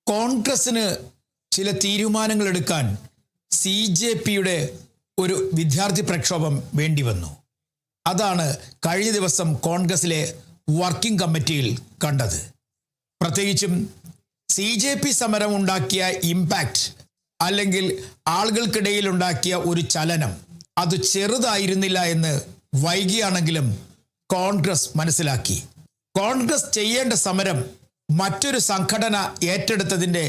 കോൺഗ്രസിന് ചില തീരുമാനങ്ങൾ എടുക്കാൻ CJPയുടെ ഒരു വിദ്യാർത്ഥി പ്രക്ഷോഭം വേണ്ടി വന്നു. അതാണ് കഴിഞ്ഞ ദിവസം കോൺഗ്രസിലെ വർക്കിംഗ് കമ്മിറ്റിയിൽ കണ്ടത്. പ്രത്യേകിച്ചും CJP സമരം ഉണ്ടാക്കിയ ഇമ്പാക്റ്റ് അല്ലെങ്കിൽ ആളുകൾക്കിടയിൽ ഉണ്ടാക്കിയ ഒരു ചലനം അത് ചെറുതായിരുന്നില്ല എന്ന് വൈകിയാണെങ്കിലും കോൺഗ്രസ് മനസ്സിലാക്കി. കോൺഗ്രസ് ചെയ്യേണ്ട സമരം മറ്റൊരു സംഘടന ഏറ്റെടുത്തതിൻ്റെ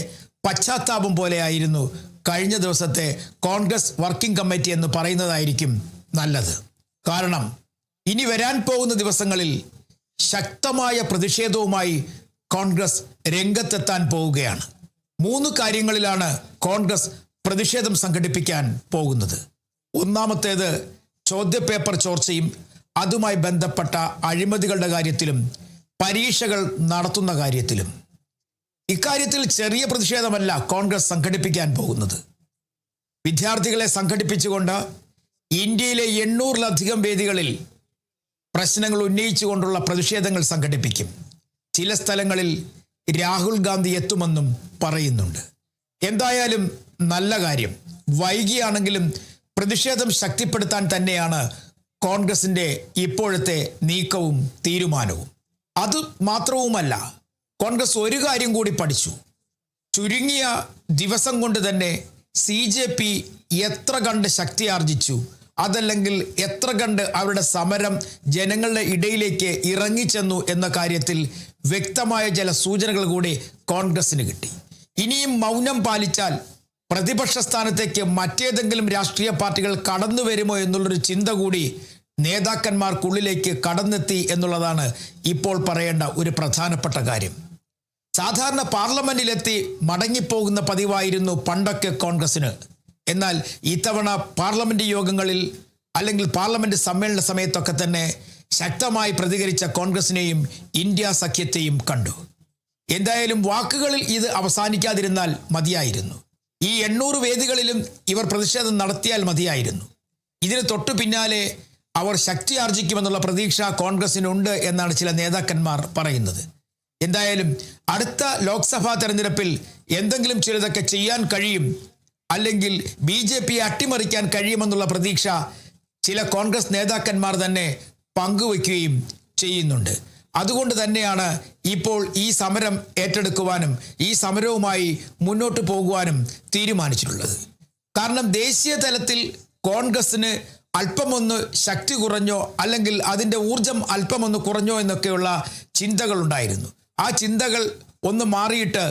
പശ്ചാത്താപം പോലെയായിരുന്നു കഴിഞ്ഞ ദിവസത്തെ കോൺഗ്രസ് വർക്കിംഗ് കമ്മിറ്റി എന്ന് പറയുന്നതായിരിക്കും നല്ലത്. കാരണം ഇനി വരാൻ പോകുന്ന ദിവസങ്ങളിൽ ശക്തമായ പ്രതിഷേധവുമായി കോൺഗ്രസ് രംഗത്തെത്താൻ പോവുകയാണ്. 3 കാര്യങ്ങളിലാണ് കോൺഗ്രസ് പ്രതിഷേധം സംഘടിപ്പിക്കാൻ പോകുന്നത്. ഒന്നാമത്തേത് ചോദ്യപേപ്പർ ചോർച്ചയും അതുമായി ബന്ധപ്പെട്ട അഴിമതികളുടെ കാര്യത്തിലും പരീക്ഷകൾ നടത്തുന്ന കാര്യത്തിലും. ഇക്കാര്യത്തിൽ ചെറിയ പ്രതിഷേധമല്ല കോൺഗ്രസ് സംഘടിപ്പിക്കാൻ പോകുന്നത്. വിദ്യാർത്ഥികളെ സംഘടിപ്പിച്ചുകൊണ്ട് ഇന്ത്യയിലെ 800-ലധികം വേദികളിൽ പ്രശ്നങ്ങൾ ഉന്നയിച്ചുകൊണ്ടുള്ള പ്രതിഷേധങ്ങൾ സംഘടിപ്പിക്കും. ചില സ്ഥലങ്ങളിൽ രാഹുൽ ഗാന്ധി എത്തുമെന്നും പറയുന്നുണ്ട്. എന്തായാലും നല്ല കാര്യം. വൈകിയാണെങ്കിലും പ്രതിഷേധം ശക്തിപ്പെടുത്താൻ തന്നെയാണ് കോൺഗ്രസിൻ്റെ ഇപ്പോഴത്തെ നീക്കവും തീരുമാനവും. അത് മാത്രവുമല്ല, കോൺഗ്രസ് ഒരു കാര്യം കൂടി പഠിച്ചു. ചുരുങ്ങിയ ദിവസം കൊണ്ട് തന്നെ CJP എത്ര കണ്ട് ശക്തി ആർജിച്ചു, അതല്ലെങ്കിൽ എത്ര കണ്ട് അവരുടെ സമരം ജനങ്ങളുടെ ഇടയിലേക്ക് ഇറങ്ങിച്ചെന്നു എന്ന കാര്യത്തിൽ വ്യക്തമായ ചില സൂചനകൾ കൂടി കോൺഗ്രസിന് കിട്ടി. ഇനിയും മൗനം പാലിച്ചാൽ പ്രതിപക്ഷ സ്ഥാനത്തേക്ക് മറ്റേതെങ്കിലും രാഷ്ട്രീയ പാർട്ടികൾ കടന്നു വരുമോ എന്നുള്ളൊരു ചിന്ത കൂടി നേതാക്കന്മാർക്കുള്ളിലേക്ക് കടന്നെത്തി എന്നുള്ളതാണ് ഇപ്പോൾ പറയേണ്ട ഒരു പ്രധാനപ്പെട്ട കാര്യം. സാധാരണ പാർലമെന്റിലെത്തി മടങ്ങിപ്പോകുന്ന പതിവായിരുന്നു പണ്ടൊക്കെ കോൺഗ്രസിന്. എന്നാൽ ഇത്തവണ പാർലമെന്റ് യോഗങ്ങളിൽ അല്ലെങ്കിൽ പാർലമെന്റ് സമ്മേളന സമയത്തൊക്കെ തന്നെ ശക്തമായി പ്രതികരിച്ച കോൺഗ്രസിനെയും ഇന്ത്യ സഖ്യത്തെയും കണ്ടു. എന്തായാലും വാക്കുകളിൽ ഇത് അവസാനിക്കാതിരുന്നാൽ മതിയായിരുന്നു. ഈ 800 വേദികളിലും ഇവർ പ്രതിഷേധം നടത്തിയാൽ മതിയായിരുന്നു. ഇതിന് തൊട്ടു പിന്നാലെ അവർ ശക്തി ആർജിക്കുമെന്നുള്ള പ്രതീക്ഷ കോൺഗ്രസിനുണ്ട് എന്നാണ് ചില നേതാക്കന്മാർ പറയുന്നത്. എന്തായാലും അടുത്ത ലോക്സഭാ തെരഞ്ഞെടുപ്പിൽ എന്തെങ്കിലും ചിലതൊക്കെ ചെയ്യാൻ കഴിയും, അല്ലെങ്കിൽ BJP അട്ടിമറിക്കാൻ കഴിയുമെന്നുള്ള പ്രതീക്ഷ ചില കോൺഗ്രസ് നേതാക്കന്മാർ തന്നെ പങ്കുവയ്ക്കുകയും ചെയ്യുന്നുണ്ട്. അതുകൊണ്ട് തന്നെയാണ് ഇപ്പോൾ ഈ സമരം ഏറ്റെടുക്കുവാനും ഈ സമരവുമായി മുന്നോട്ട് പോകുവാനും തീരുമാനിച്ചിട്ടുള്ളത്. കാരണം ദേശീയ തലത്തിൽ കോൺഗ്രസിന് അല്പമൊന്ന് ശക്തി കുറഞ്ഞോ അല്ലെങ്കിൽ അതിൻ്റെ ഊർജം അല്പമൊന്ന് കുറഞ്ഞോ എന്നൊക്കെയുള്ള ചിന്തകളുണ്ടായിരുന്നു. ആ ചിന്തകൾ ഒന്ന് മാറിയിട്ട്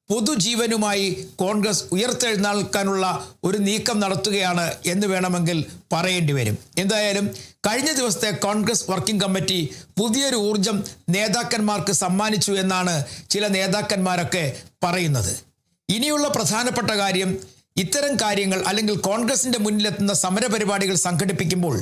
പൊതുജീവനുമായി കോൺഗ്രസ് ഉയർത്തെഴുന്നേൽക്കാനുള്ള ഒരു നീക്കം നടത്തുകയാണ് എന്ന് വേണമെങ്കിൽ പറയേണ്ടി വരും. എന്തായാലും കഴിഞ്ഞ ദിവസത്തെ കോൺഗ്രസ് വർക്കിംഗ് കമ്മിറ്റി പുതിയൊരു ഊർജം നേതാക്കന്മാർക്ക് സമ്മാനിച്ചു എന്നാണ് ചില നേതാക്കന്മാരൊക്കെ പറയുന്നത്. ഇനിയുള്ള പ്രധാനപ്പെട്ട കാര്യം, ഇത്തരം കാര്യങ്ങൾ അല്ലെങ്കിൽ കോൺഗ്രസിൻ്റെ മുന്നിലെത്തുന്ന സമരപരിപാടികൾ സംഘടിപ്പിക്കുമ്പോൾ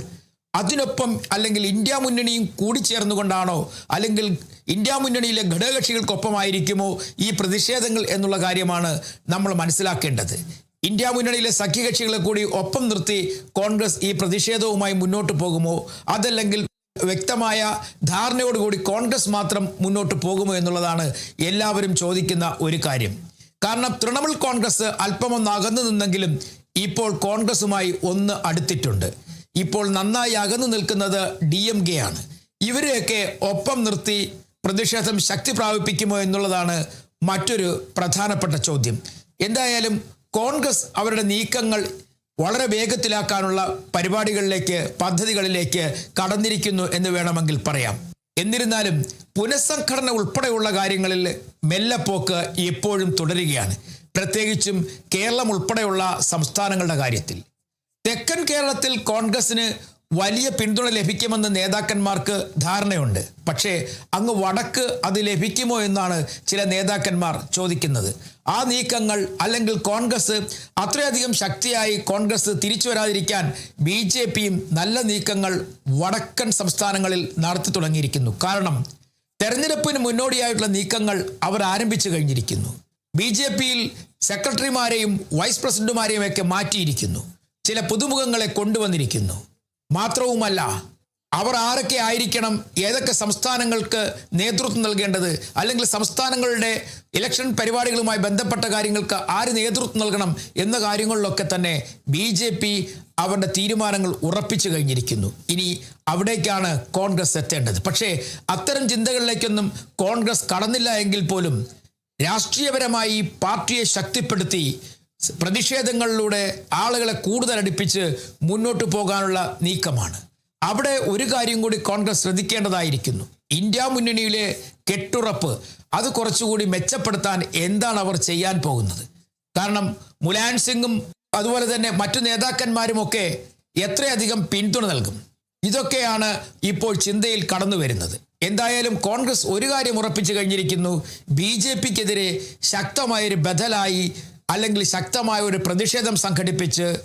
അതിനൊപ്പം അല്ലെങ്കിൽ ഇന്ത്യ മുന്നണിയും കൂടിച്ചേർന്നുകൊണ്ടാണോ അല്ലെങ്കിൽ ഇന്ത്യ മുന്നണിയിലെ ഘടകകക്ഷികൾക്കൊപ്പമായിരിക്കുമോ ഈ പ്രതിഷേധങ്ങൾ എന്നുള്ള കാര്യമാണ് നമ്മൾ മനസ്സിലാക്കേണ്ടത്. ഇന്ത്യ മുന്നണിയിലെ സഖ്യകക്ഷികളെ കൂടി ഒപ്പം നിർത്തി കോൺഗ്രസ് ഈ പ്രതിഷേധവുമായി മുന്നോട്ട് പോകുമോ, അതല്ലെങ്കിൽ വ്യക്തമായ ധാരണയോടുകൂടി കോൺഗ്രസ് മാത്രം മുന്നോട്ട് പോകുമോ എന്നുള്ളതാണ് എല്ലാവരും ചോദിക്കുന്ന ഒരു കാര്യം. കാരണം തൃണമൂൽ കോൺഗ്രസ് അല്പമൊന്ന് അകന്നു നിന്നെങ്കിലും ഇപ്പോൾ കോൺഗ്രസുമായി ഒന്ന് അടുത്തിട്ടുണ്ട്. ഇപ്പോൾ നന്നായി അകന്നു നിൽക്കുന്നത് DMK ആണ്. ഇവരെയൊക്കെ ഒപ്പം നിർത്തി പ്രതിഷേധം ശക്തി പ്രാപിപ്പിക്കുമോ എന്നുള്ളതാണ് മറ്റൊരു പ്രധാനപ്പെട്ട ചോദ്യം. എന്തായാലും കോൺഗ്രസ് അവരുടെ നീക്കങ്ങൾ വളരെ വേഗത്തിലാക്കാനുള്ള പരിപാടികളിലേക്ക് പദ്ധതികളിലേക്ക് കടന്നിരിക്കുന്നു എന്ന് വേണമെങ്കിൽ പറയാം. എന്നിരുന്നാലും പുനഃസംഘടന ഉൾപ്പെടെയുള്ള കാര്യങ്ങളിൽ മെല്ലെപ്പോക്ക് എപ്പോഴും തുടരുകയാണ്. പ്രത്യേകിച്ചും കേരളം ഉൾപ്പെടെയുള്ള സംസ്ഥാനങ്ങളുടെ കാര്യത്തിൽ. തെക്കൻ കേരളത്തിൽ കോൺഗ്രസിന് വലിയ പിന്തുണ ലഭിക്കുമെന്ന് നേതാക്കന്മാർക്ക് ധാരണയുണ്ട്. പക്ഷേ അങ്ങ് വടക്ക് അത് ലഭിക്കുമോ എന്നാണ് ചില നേതാക്കന്മാർ ചോദിക്കുന്നത്. ആ നീക്കങ്ങൾ അല്ലെങ്കിൽ കോൺഗ്രസ് അത്രയധികം ശക്തിയായി കോൺഗ്രസ് തിരിച്ചു വരാതിരിക്കാൻ BJPയും നല്ല നീക്കങ്ങൾ വടക്കൻ സംസ്ഥാനങ്ങളിൽ നടത്തി തുടങ്ങിയിരിക്കുന്നു. കാരണം തെരഞ്ഞെടുപ്പിന് മുന്നോടിയായിട്ടുള്ള നീക്കങ്ങൾ അവർ ആരംഭിച്ചു കഴിഞ്ഞിരിക്കുന്നു. BJPയിൽ സെക്രട്ടറിമാരെയും വൈസ് പ്രസിഡന്റുമാരെയും ഒക്കെ മാറ്റിയിരിക്കുന്നു. ചില പുതുമുഖങ്ങളെ കൊണ്ടുവന്നിരിക്കുന്നു. മാത്രവുമല്ല അവർ ആരൊക്കെ ആയിരിക്കണം, ഏതൊക്കെ സംസ്ഥാനങ്ങൾക്ക് നേതൃത്വം നൽകേണ്ടത്, അല്ലെങ്കിൽ സംസ്ഥാനങ്ങളുടെ ഇലക്ഷൻ പരിപാടികളുമായി ബന്ധപ്പെട്ട കാര്യങ്ങൾക്ക് ആര് നേതൃത്വം നൽകണം എന്ന കാര്യങ്ങളിലൊക്കെ തന്നെ BJP അവരുടെ തീരുമാനങ്ങൾ ഉറപ്പിച്ചു കഴിഞ്ഞിരിക്കുന്നു. ഇനി അവിടേക്കാണ് കോൺഗ്രസ് എത്തേണ്ടത്. പക്ഷേ അത്തരം ചിന്തകളിലേക്കൊന്നും കോൺഗ്രസ് കടന്നില്ല എങ്കിൽ പോലും രാഷ്ട്രീയപരമായി പാർട്ടിയെ ശക്തിപ്പെടുത്തി പ്രതിഷേധങ്ങളിലൂടെ ആളുകളെ കൂടുതൽ അടുപ്പിച്ച് മുന്നോട്ട് പോകാനുള്ള നീക്കമാണ്. അവിടെ ഒരു കാര്യം കൂടി കോൺഗ്രസ് ശ്രദ്ധിക്കേണ്ടതായിരിക്കുന്നു. ഇന്ത്യ മുന്നണിയിലെ കെട്ടുറപ്പ് അത് കുറച്ചുകൂടി മെച്ചപ്പെടുത്താൻ എന്താണ് അവർ ചെയ്യാൻ പോകുന്നത്? കാരണം മുലായം സിംഗും അതുപോലെ തന്നെ മറ്റു നേതാക്കന്മാരുമൊക്കെ എത്രയധികം പിന്തുണ നൽകും? ഇതൊക്കെയാണ് ഇപ്പോൾ ചിന്തയിൽ കടന്നു വരുന്നത്. എന്തായാലും കോൺഗ്രസ് ഒരു കാര്യം ഉറപ്പിച്ചു കഴിഞ്ഞിരിക്കുന്നു. BJPക്കെതിരെ ശക്തമായൊരു ബദലായി അല്ലെങ്കിൽ ശക്തമായ ഒരു പ്രതിഷേധം സംഘടിപ്പിച്ച്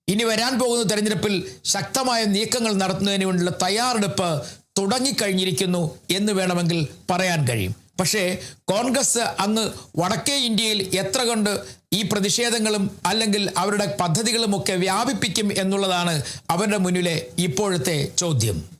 ഇനി വരാൻ പോകുന്ന തെരഞ്ഞെടുപ്പിൽ ശക്തമായ നീക്കങ്ങൾ നടത്തുന്നതിന് വേണ്ടിയുള്ള തയ്യാറെടുപ്പ് തുടങ്ങിക്കഴിഞ്ഞിരിക്കുന്നു എന്ന് വേണമെങ്കിൽ പറയാൻ കഴിയും. പക്ഷേ കോൺഗ്രസ് അങ്ങ് വടക്കേ ഇന്ത്യയിൽ എത്ര കണ്ട് ഈ പ്രതിഷേധങ്ങളും അല്ലെങ്കിൽ അവരുടെ പദ്ധതികളുമൊക്കെ വ്യാപിപ്പിക്കും എന്നുള്ളതാണ് അവരുടെ മുന്നിലെ ഇപ്പോഴത്തെ ചോദ്യം.